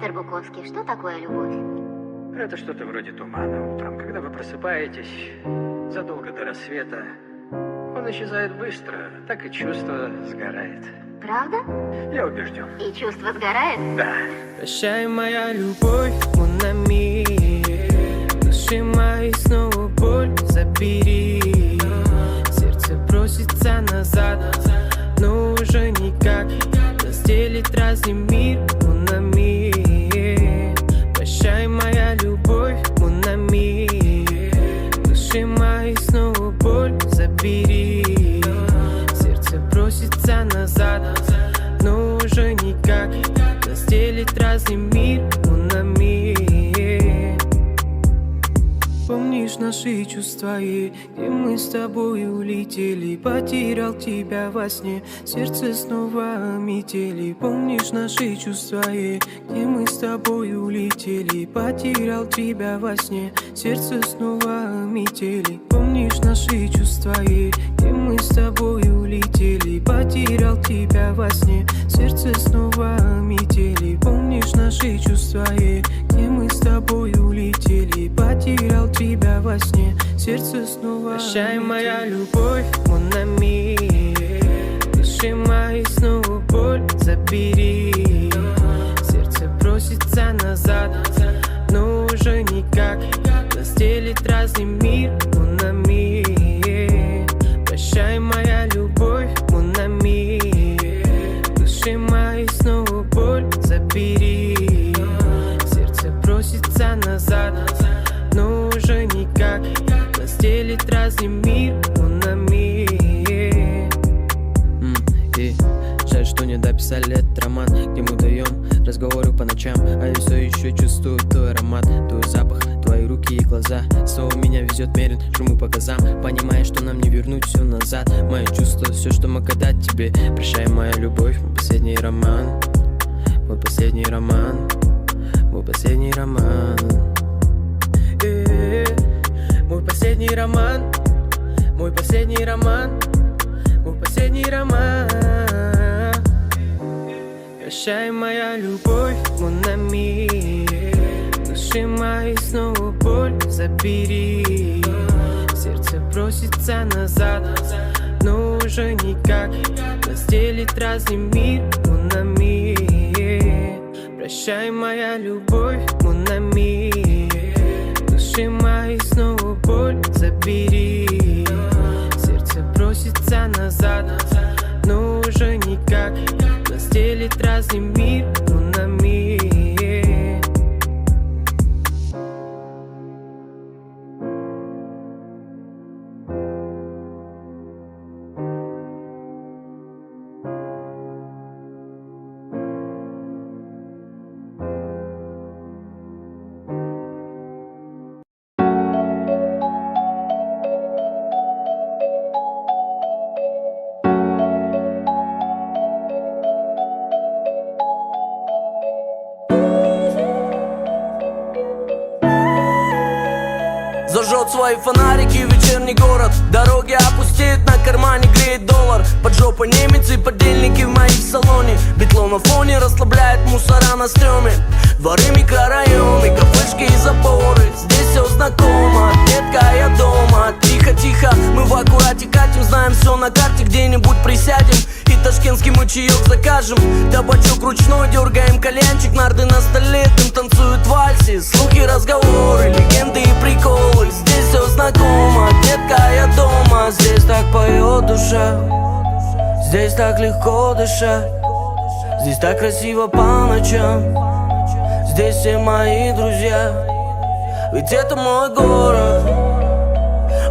Мистер Буковский, что такое любовь? Это что-то вроде тумана. Утром, когда вы просыпаетесь, задолго до рассвета, он исчезает быстро, так и чувство сгорает. Правда? Я убежден. И чувство сгорает? Да. Прощай, моя любовь, mon ami. Души моей снова боль забери. Сердце просится назад, но уже никак. Разделить разный мир, mon ami. Прощай, моя любовь, mon ami. Души моей снова боль забери. Сердце просится назад, но уже никак. Разделить разный мир, mon ami. Помнишь наши чувства, где мы с тобой улетели? Потерял тебя во сне, сердце снова метели. Помнишь наши чувства, где мы с тобой улетели? Потерял тебя во сне, сердце снова метели. Помнишь наши чувства, где мы с тобой улетели? Потерял тебя во сне, сердце снова метели. Помнишь наши чувства, где мы с тобой улетели? Потерял тебя во сне, сердце снова. Прощай, моя любовь, mon ami. Души моей снова боль забери. Сердце просится назад, но уже никак. Разделить разный мир, mon ami. Прощай, моя любовь, mon ami. Души моей снова боль забери. Сердце просится назад, но уже никак. Разделить разный мир, mon ami. И жаль, что не дописали этот роман, где мы даем разговоры по ночам. А я все еще чувствую твой аромат, твой запах, твои руки и глаза. Снова меня везет мерен, жму по газам, понимая, что нам не вернуть все назад. Мои чувства, все, что мог отдать тебе. Прощай, моя любовь, мой последний роман. Мой последний роман. Мой последний роман. Мой последний роман. Мой последний роман. Мой последний роман. Прощай, моя любовь, mon ami. Души моей снова боль забери. Сердце просится назад, но уже никак. Разделить разный мир, mon ami. Прощай, моя любовь, mon ami. Души моей снова боль забери. Сердце просится назад, но уже никак. Разделить разный мир, mon ami. Зажжет свои фонарики вечерний город. Дороги опустеют, на кармане греет доллар. Под жопой немец и подельники в моих салоне. Битло на фоне расслабляет мусора на стреме. Дворы, микрорайоны, кафешки и заборы. Здесь все знакомо, детка, я дома. Тихо-тихо, мы в аккурате катим. Знаем все на карте, где-нибудь присядем и ташкентский мы чаек закажем. Табачок ручной, дергаем кальянчик. Нарды на столе, там танцуют вальсы. Слухи, разговоры, легенды и приколы. Здесь все знакомо, детка, я дома. Здесь так поет душа, здесь так легко дышать. Здесь так красиво по ночам. Здесь все мои друзья. Ведь это мой город,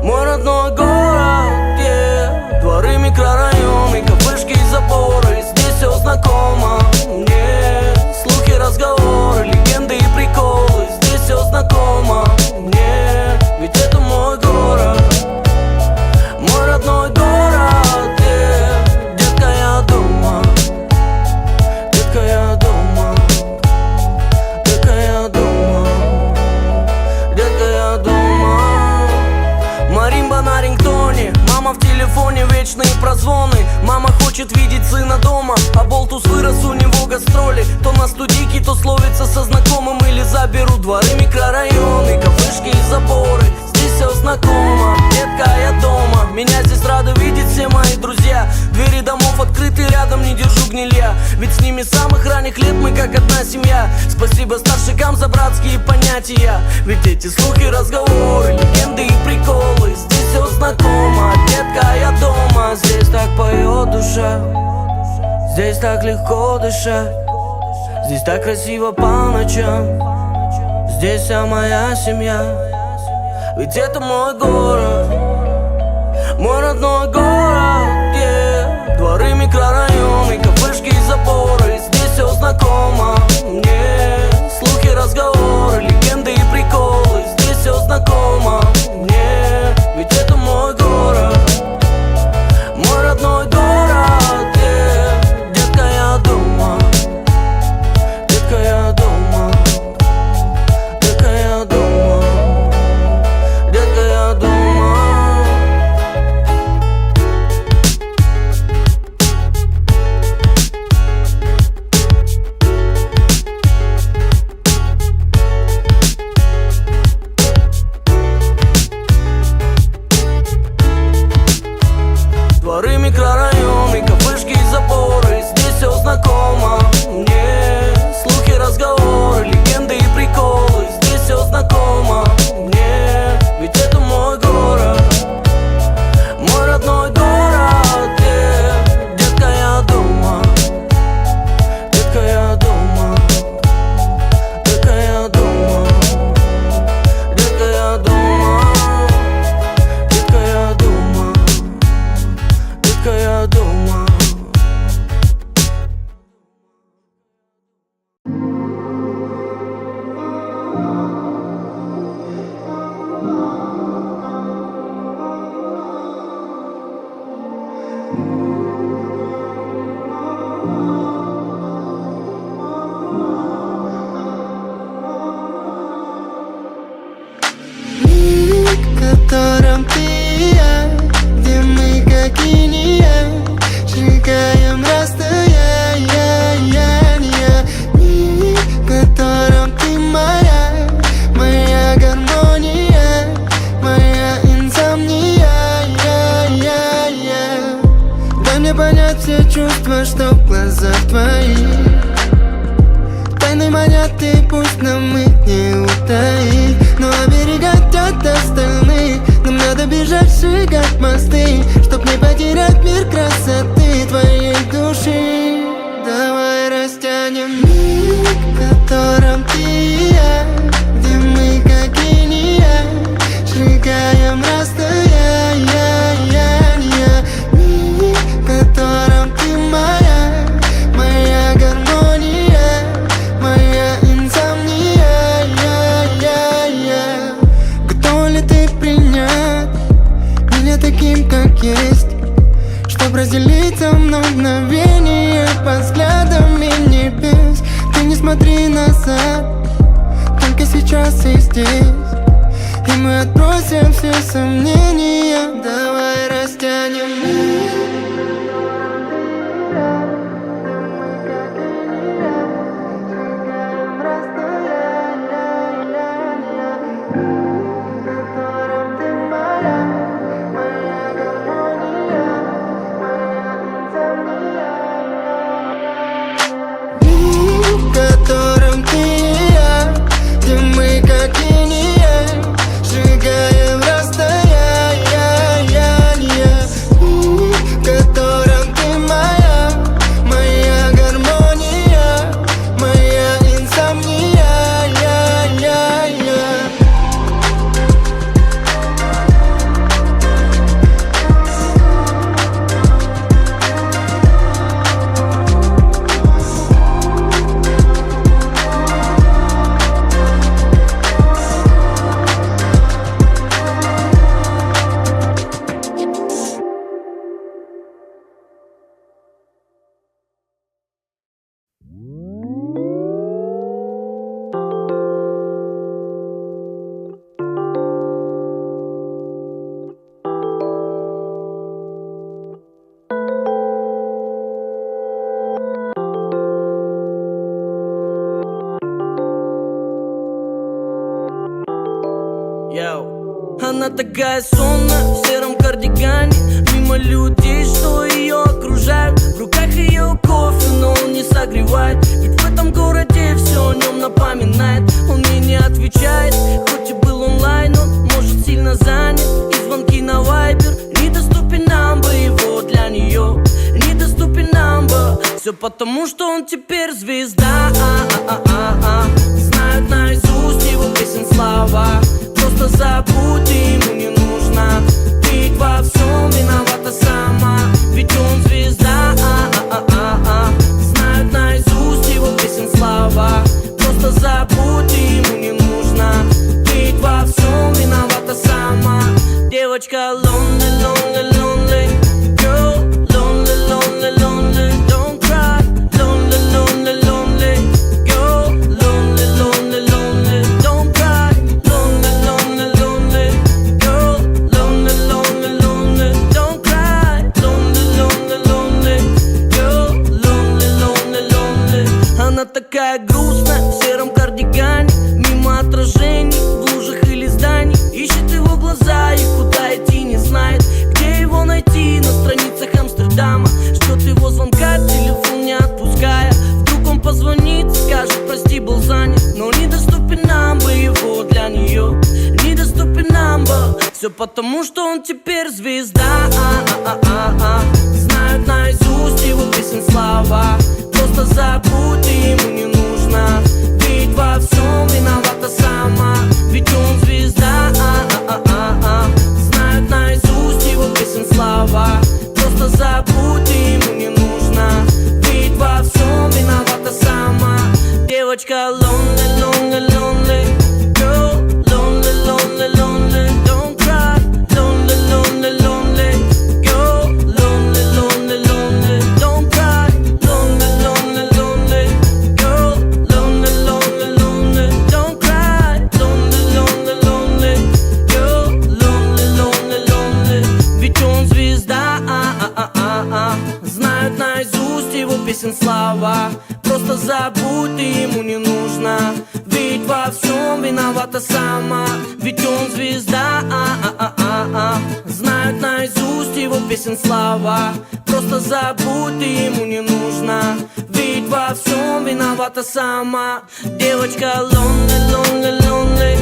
мой родной город, yeah. Дворы, микрорайоны, кафешки и заборы. Здесь все знакомо, yeah. Слухи, разговоры, легенды и приколы. Здесь все знакомо, yeah. Ведь это мой город, мой родной город, yeah. Детка, я дома. Детка, я дома. Детка, я дома. Детка, я дома. Маримба на рингтоне, мама в телефоне, вечные прозвоны. Мама хочет видеть сына дома, а болтус вырос, у него гастроли. То скуки, то словится со знакомым или заберу дворы, микрорайоны, кафешки и заборы. Здесь все знакомо, детка, я дома. Меня здесь рады видеть все мои друзья. Двери домов открыты, рядом не держу гнилья. Ведь с ними с самых ранних лет мы как одна семья. Спасибо старшикам за братские понятия. Ведь эти слухи, разговоры, легенды и приколы. Здесь все знакомо, детка, я дома. Здесь так поет душа, здесь так легко дышать, здесь так красиво по ночам. Здесь вся моя семья. Ведь это мой город, мой родной город, yeah. Дворы, микрорайоны, кафешки и заборы. Здесь все знакомо мне. Слухи, разговоры, легенды и приколы. Здесь все знакомо мне. Ведь это мой город, мой родной город, yeah. Детка, я дома, детка, я дома, детка, я дома, детка, я дома. Дворы, микрорайоны, кафешки и заборы. Здесь все знакомо мне. Слухи, разговоры, легенды и приколы. Здесь все знакомо мне. Ведь это мой город, мой родной город, yeah. Детка, я дома, детка, я дома, детка, я дома, детка, я дома, детка, я дома, детка, я дома. Мир, в котором ты и я, где мы как инь и янь, сжигаем расстояние. Мир, в котором ты моя, моя гармония, моя инсомния. Дай мне понять все чувства, что в глазах твоих. Тайны манят, и пусть нам их не утаить, но оберегать от остальных. Нам надо бежать, сжигать мосты, чтоб не потерять мир красоты твоей души. Давай растянем мир, в котором ты и я, где мы как инь и янь, сжигаем расстояние. Мир, в котором ты моя, моя гармония, моя инсомния. Готова ли ты принять меня таким, как есть, чтоб разделить со мной мгновение под взглядами небес? Ты не смотри назад, только сейчас и здесь, и мы отбросим все сомнения. Давай растянем мир. В котором ты и я, где мы как инь и янь, сжигаем расстояние. Йоу. Она такая сонная в сером кардигане, мимо людей, что ее окружают. В руках ее кофе, но он не согревает, ведь в этом городе все о нем напоминает. Он мне не отвечает, хоть и был онлайн, он может сильно занят. И звонки на вайбер, недоступен number его для нее, недоступен number. Все потому, что он теперь звезда. Знают наизусть его песен слова. Просто забудь, ему не нужно. Ведь во всем виновата сама, ведь он звезда. Знают наизусть его песен слова. Просто забудь, ему не нужно. Ведь во всем виновата сама. Девочка lonely, lonely, lonely girl, lonely, lonely, lonely, don't cry. Lonely, lonely, lonely girl, lonely, lonely, lonely, don't cry. Lonely, lonely, lonely girl, lonely, lonely, lonely, don't cry. Lonely, lonely, lonely girl, lonely, lonely, lonely. Она такая грустная в сером кардигане, мимо отражений в лужах или зданий. Ищет его глаза и куда идти не знает, где его найти на страницах Амстердама. Ждет его звонка, телефон не отпуская. Вдруг он позвонит, скажет прости, был занят. Но недоступен number его для нее, недоступен number. Все потому, что он теперь звезда. Знают наизусть его песен слова. Просто забудь, ему не нужно. Ведь во всем виновата сама, ведь он звезда. Знают наизусть его песен слова. Просто забудь, ему не нужно. Ведь во всем виновата сама. Девочка lonely, lonely, lonely girl, lonely, lonely, lonely, don't cry. Lonely, lonely, lonely girl, lonely, lonely, lonely, don't cry. Lonely, lonely, lonely girl, lonely, lonely, lonely, don't cry. Lonely, lonely, lonely girl, lonely, lonely, lonely, ведь он звезда. Знают наизусть его песен слова. Просто забудь, ты ему не нужно. Ведь во всем виновата сама, ведь он звезда. Знают наизусть его песен слова. Просто забудь, ты ему не нужно. Ведь во всем виновата сама. Девочка lonely, lonely, lonely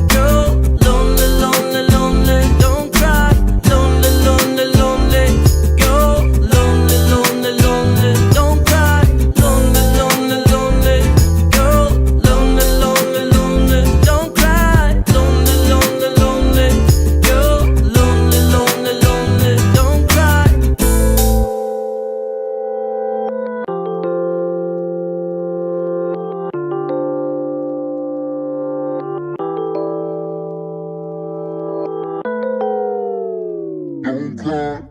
girl, lonely, lonely, lonely, don't cry. Lonely, lonely, lonely girl, lonely, lonely, lonely, don't cry. Lonely, lonely, lonely girl, lonely, lonely, lonely, don't cry. Lonely, lonely, lonely girl, lonely, lonely, lonely, don't cry. Don't cry.